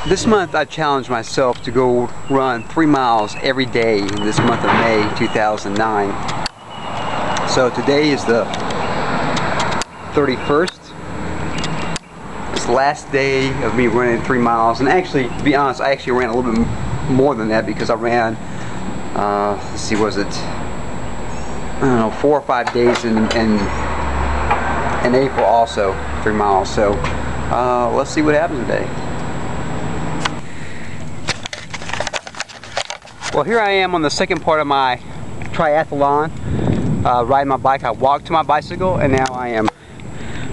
This month I challenged myself to go run 3 miles every day in this month of May 2009. So today is the 31st. It's the last day of me running 3 miles, and actually, to be honest, I actually ran a little bit more than that because I ran, let's see, was it, I don't know, 4 or 5 days in April also, 3 miles. So let's see what happens today. Well, here I am on the second part of my triathlon, riding my bike. I walked to my bicycle, and now I am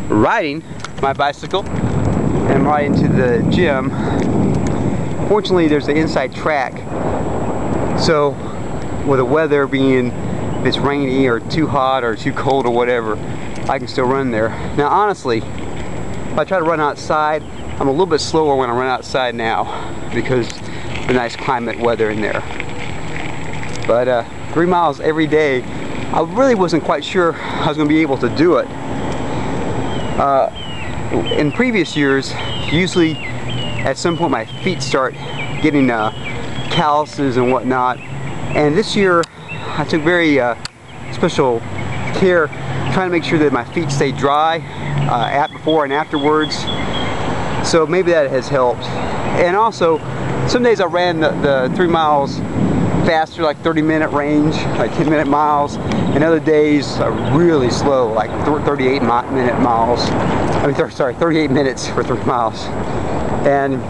riding my bicycle, and I'm riding to the gym. Fortunately, there's an inside track, so with the weather being, if it's rainy or too hot or too cold or whatever, I can still run there. Now, honestly, if I try to run outside, I'm a little bit slower when I run outside now because of the nice climate weather in there. But 3 miles every day, I really wasn't quite sure I was going to be able to do it. In previous years, usually at some point my feet start getting calluses and whatnot, and this year I took very special care trying to make sure that my feet stay dry before and afterwards, so maybe that has helped. And also, some days I ran the 3 miles faster, like 30-minute range, like 10-minute miles, and other days are really slow, like 38-minute miles. I mean, sorry, 38 minutes for 3 miles. And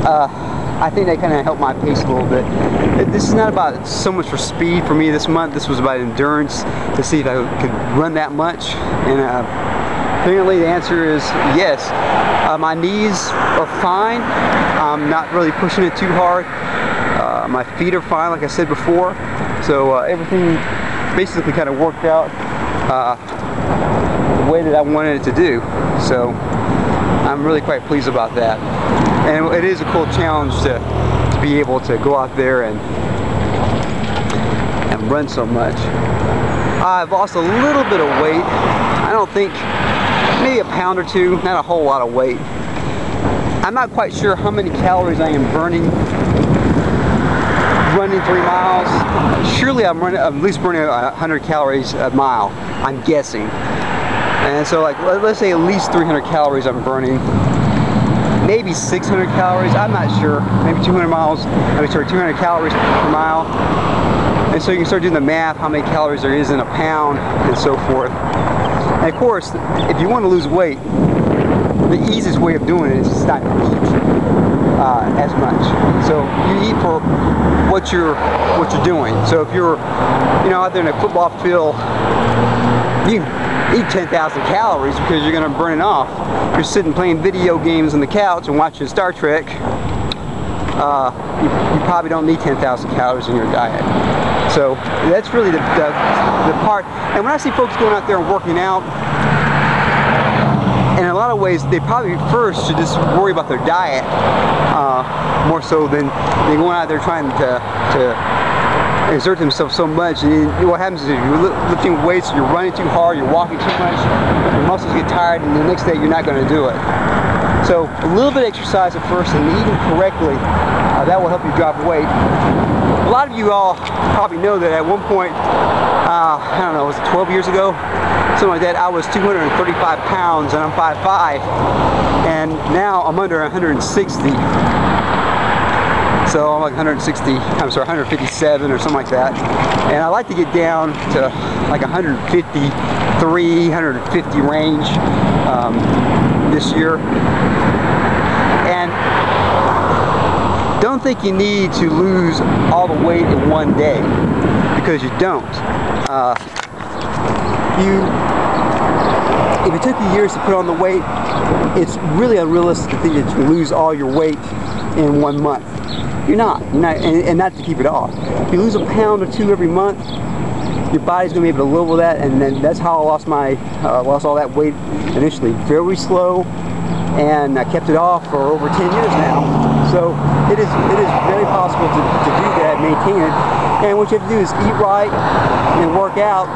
I think that kind of helped my pace a little bit. This is not about so much for speed for me this month. This was about endurance, to see if I could run that much. And apparently the answer is yes. My knees are fine. I'm not really pushing it too hard. My feet are fine, like I said before. So everything basically kind of worked out the way that I wanted it to do. So I'm really quite pleased about that. And it is a cool challenge to be able to go out there and run so much. I've lost a little bit of weight. I don't think, maybe a pound or two, not a whole lot of weight. I'm not quite sure how many calories I am burning running 3 miles. Surely I'm at least burning 100 calories a mile, I'm guessing. And so, like, let's say at least 300 calories I'm burning. Maybe 600 calories, I'm not sure. Maybe 200 calories per mile. And so you can start doing the math, how many calories there is in a pound, and so forth. And of course, if you want to lose weight, the easiest way of doing it is just not to eat as much. So you eat for what you're doing. So if you're, out there in a football field, you eat 10,000 calories because you're going to burn it off. If you're sitting playing video games on the couch and watching Star Trek, you probably don't need 10,000 calories in your diet. So that's really the part. And when I see folks going out there and working out, in a lot of ways, they probably first should just worry about their diet more so than going out there trying to exert themselves so much. And what happens is, if you're lifting weights, you're running too hard, you're walking too much, your muscles get tired, and the next day you're not going to do it. So a little bit of exercise at first and eating correctly, that will help you drop weight. A lot of you all probably know that at one point, I don't know, was it 12 years ago? Something like that, I was 235 pounds and I'm 5'5", and now I'm under 160. So I'm like 157 or something like that. And I like to get down to like 153, 150 range this year. And don't think you need to lose all the weight in one day, because you don't. If it took you years to put on the weight, it's really unrealistic to think that you can lose all your weight in 1 month. You're not, and not to keep it off. If you lose a pound or 2 every month, your body's going to be able to live with that. And then that's how I lost lost all that weight initially. Very slow, and I kept it off for over 10 years now. So it is very possible to do that, maintain it. And what you have to do is eat right and work out,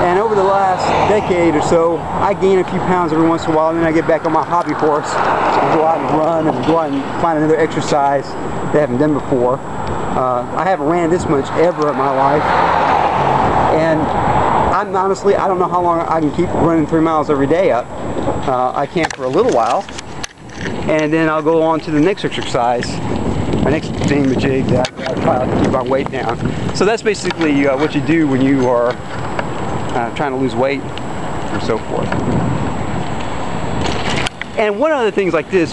And over the last decade or so, I gain a few pounds every once in a while, and then I get back on my hobby horse and go out and run and go out and find another exercise that I haven't done before. I haven't ran this much ever in my life, and I'm honestly, I don't know how long I can keep running 3 miles every day up. I can for a little while, and then I'll go on to the next exercise, my next thingamajig that I try to keep my weight down. So that's basically what you do when you are trying to lose weight or so forth. And one of the things like this,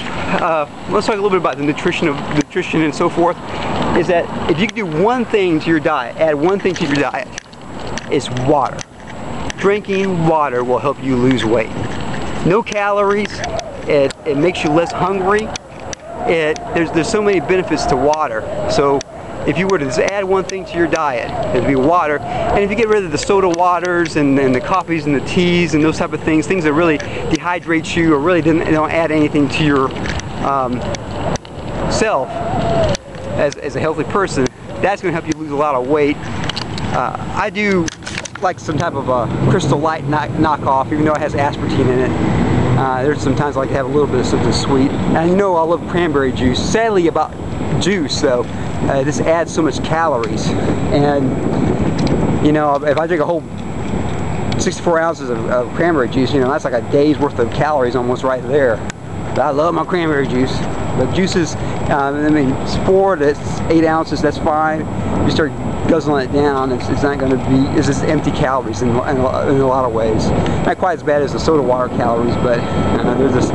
let's talk a little bit about the nutrition and so forth, is that if you can do one thing to your diet, add one thing to your diet, it's water. Drinking water will help you lose weight. No calories, it makes you less hungry. There's so many benefits to water. So if you were to just add one thing to your diet, it'd be water. And if you get rid of the soda waters and the coffees and the teas and those type of things that really dehydrate you or really don't add anything to your self as a healthy person, that's going to help you lose a lot of weight. I do like some type of a Crystal Light knockoff, even though it has aspartame in it. There's sometimes I like to have a little bit of something sweet. And I know I love cranberry juice. Sadly about juice though, this adds so much calories. And you know, if I drink a whole 64 ounces of cranberry juice, you know, that's like a day's worth of calories almost right there. But I love my cranberry juice. But juices, I mean, it's 4 to 8 ounces, that's fine. You start guzzling it down, it's not going to be, it's just empty calories in a lot of ways. Not quite as bad as the soda water calories, but there's just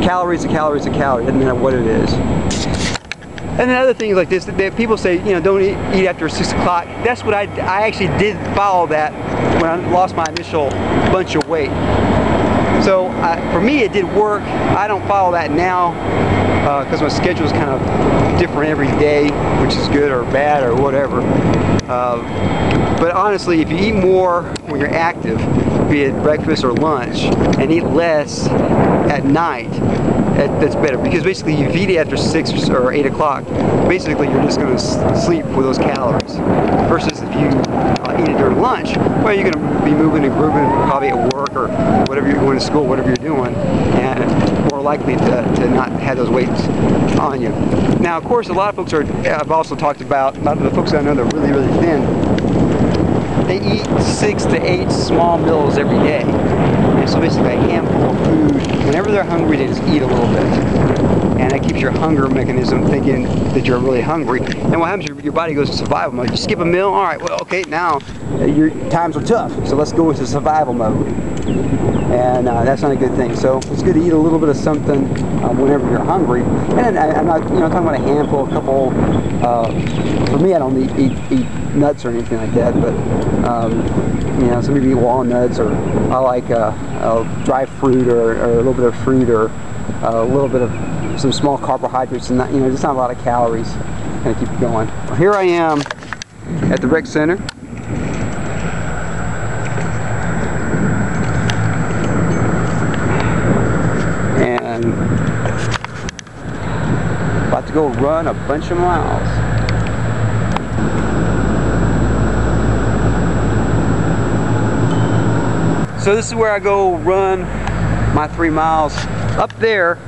calories, doesn't matter what it is. And then other things like this, that people say, you know, don't eat after 6 o'clock. That's what I actually did follow that when I lost my initial bunch of weight. So for me it did work. I don't follow that now because my schedule is kind of different every day, which is good or bad or whatever. But honestly, if you eat more when you're active, be it breakfast or lunch, and eat less at night, that's better, because basically if you eat after 6 or 8 o'clock, basically you're just going to sleep with those calories. Versus if you eat it during lunch, well, you're going to be moving and grooving, probably at work or whatever you're going to school, whatever you're doing, and more likely to not have those weights on you. Now, of course, a lot of folks I've also talked about, a lot of the folks I know that are really, really thin, they eat 6 to 8 small meals every day. And so basically a handful of food. Whenever they're hungry, they just eat a little bit. And that keeps your hunger mechanism thinking that you're really hungry. And what happens, your body goes to survival mode. You skip a meal, all right, well, okay, now your times are tough, so let's go into survival mode. And that's not a good thing. So it's good to eat a little bit of something whenever you're hungry. And I'm not, talking about a handful, a couple. For me, I don't eat nuts or anything like that. But some people eat walnuts, or I like dry fruit, or a little bit of fruit, or a little bit of some small carbohydrates, and just not a lot of calories. Kind of keep it going. Well, here I am at the rec center. And about to go run a bunch of miles. So this is where I go run my 3 miles. Up there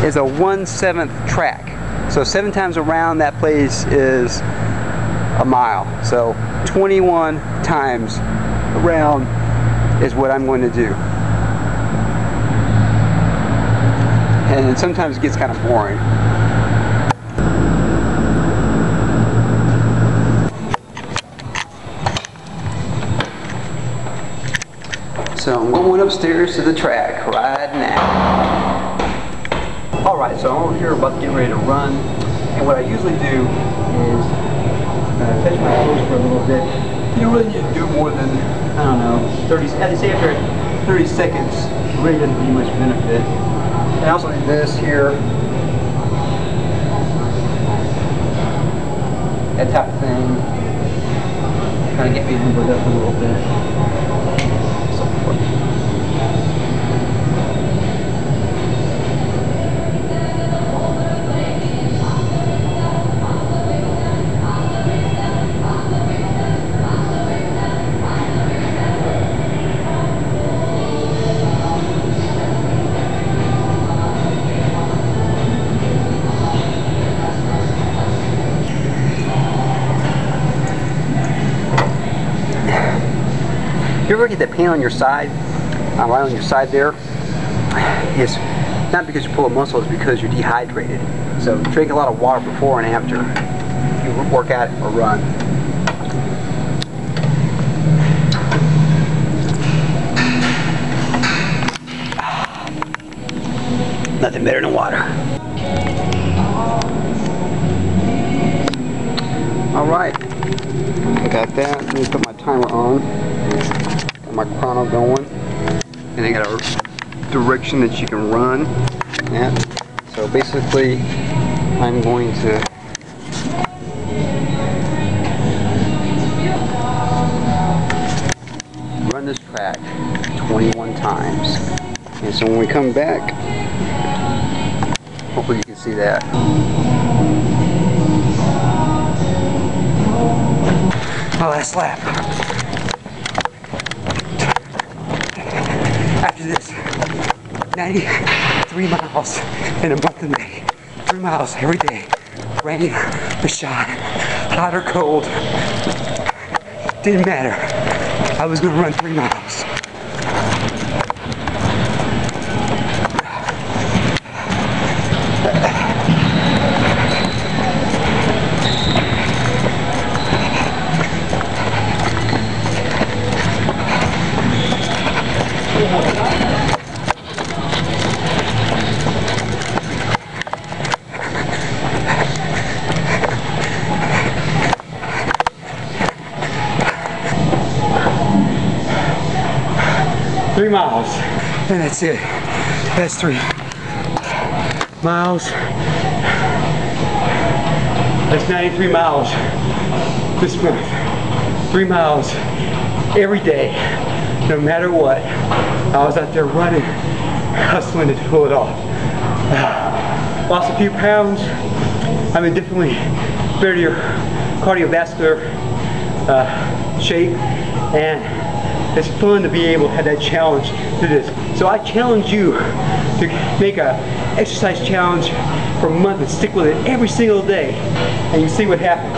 is a 1/7 track. So 7 times around that place is a mile. So 21 times around is what I'm going to do. And sometimes it gets kind of boring. So I'm going upstairs to the track right now. Alright, so I'm over here about to get ready to run. And what I usually do is touch my toes for a little bit. You don't really need to do more than, I don't know, 30, I'd say after 30 seconds, it really doesn't do much benefit. And I also do this here. That type of thing. Kind of get me moved up a little bit. So forth. get that pain on your side, right on your side there, it's not because you pull a muscle, it's because you're dehydrated. So drink a lot of water before and after you work out or run. Nothing better than water. All right, I got that. Let me put my timer on. Got my chrono going, and I got a direction that you can run at. So basically, I'm going to run this track 21 times. And so when we come back, hopefully you can see that. My last lap. After this, 93 miles in a month of May. 3 miles every day. Rain or shine, hot or cold. Didn't matter. I was gonna run 3 miles. Three miles, and that's it. That's 3 miles. That's 93 miles this month. 3 miles every day, no matter what. I was out there running, hustling to pull it off. Lost a few pounds. I'm in definitely better cardiovascular shape, and it's fun to be able to have that challenge to this. So I challenge you to make a exercise challenge for a month and stick with it every single day, and you see what happens.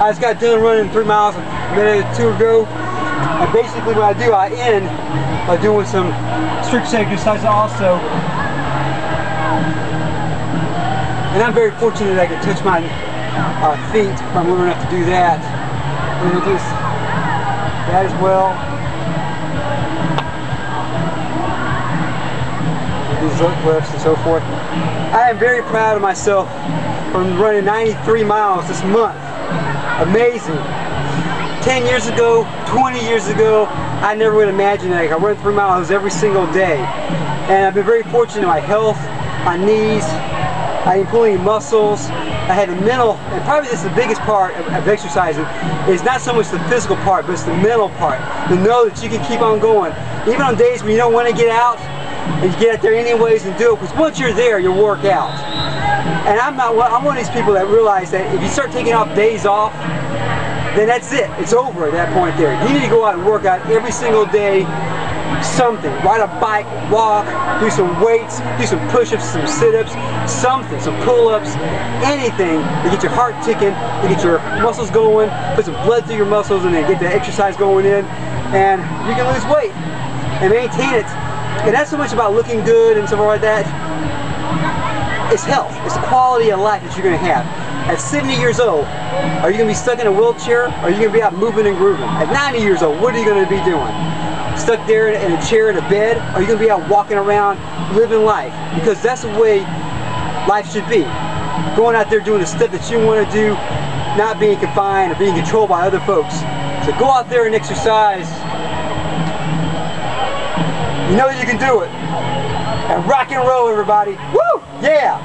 I just got done running 3 miles a minute or 2 ago, and basically what I do, I end by doing some strict exercise also. And I'm very fortunate that I can touch my feet. I'm going to have to do that. I'm going to do that as well. These leg lifts and so forth. I am very proud of myself for running 93 miles this month. Amazing. 10 years ago, 20 years ago, I never would imagine that I could run 3 miles every single day. And I've been very fortunate in my health, my knees, I didn't pull any muscles. I had the mental, and probably this is the biggest part of exercising, is not so much the physical part, but it's the mental part. To know that you can keep on going. Even on days when you don't want to get out, and you get out there anyways and do it, because once you're there, you'll work out. And I'm one of these people that realize that if you start taking off days off, then that's it. It's over at that point there. You need to go out and work out every single day. Something. Ride a bike, walk, do some weights, do some push-ups, some sit-ups, something, some pull-ups, anything to get your heart ticking, to get your muscles going, put some blood through your muscles, and then get the exercise going in, and you can lose weight and maintain it. And not so much about looking good and stuff like that. It's health. It's the quality of life that you're going to have. At 70 years old, are you going to be stuck in a wheelchair, or are you going to be out moving and grooving? At 90 years old, what are you going to be doing? Stuck there in a chair in a bed, or are you going to be out walking around living life? Because that's the way life should be. Going out there doing the stuff that you want to do, not being confined or being controlled by other folks. So go out there and exercise. You know you can do it. And rock and roll, everybody. Woo! Yeah!